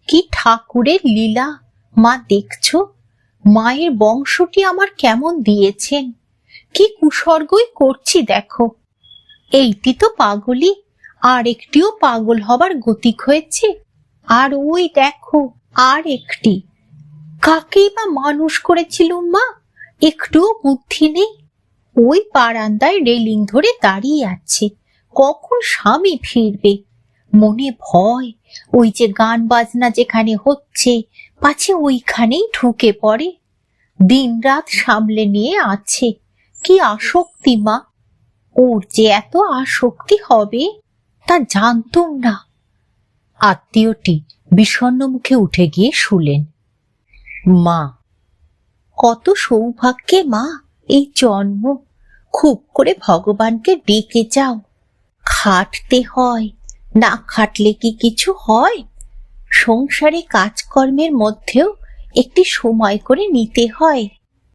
কি ঠাকুরের লীলা মা, দেখছো মায়ের বংশটি আমার কেমন দিয়েছেন, কি কুসর্গই করছি দেখো। এইটি তো পাগলি, আর একটিও পাগল হবার গতিক হয়েছে। আর ওই দেখো আর একটি, কাকেই বা মানুষ করেছিলুম মা, একটুও বুদ্ধি নেই। ওই বারান্দায় রেলিং ধরে দাঁড়িয়ে আছে, কখন স্বামী ফিরবে। মনে ভয়, ওই যে গান বাজনা যেখানে হচ্ছে পাছে ওইখানেই ঢুকে পড়ে। দিনরাত সামলে নিয়ে আছে। কি আসক্তি মা! ওর যে এত আসক্তি হবে তা জানতুম না। আত্মীয়টি বিষণ্ণ মুখে উঠে গিয়ে শুলেন। মা, কত সৌভাগ্যে মা এই জন্ম। খুব করে ভগবানকে ডেকে যাও। খাটতে হয়, না খাটলে কি কিছু হয়? সংসারে কাজকর্মের মধ্যেও একটি সময় করে নিতে হয়।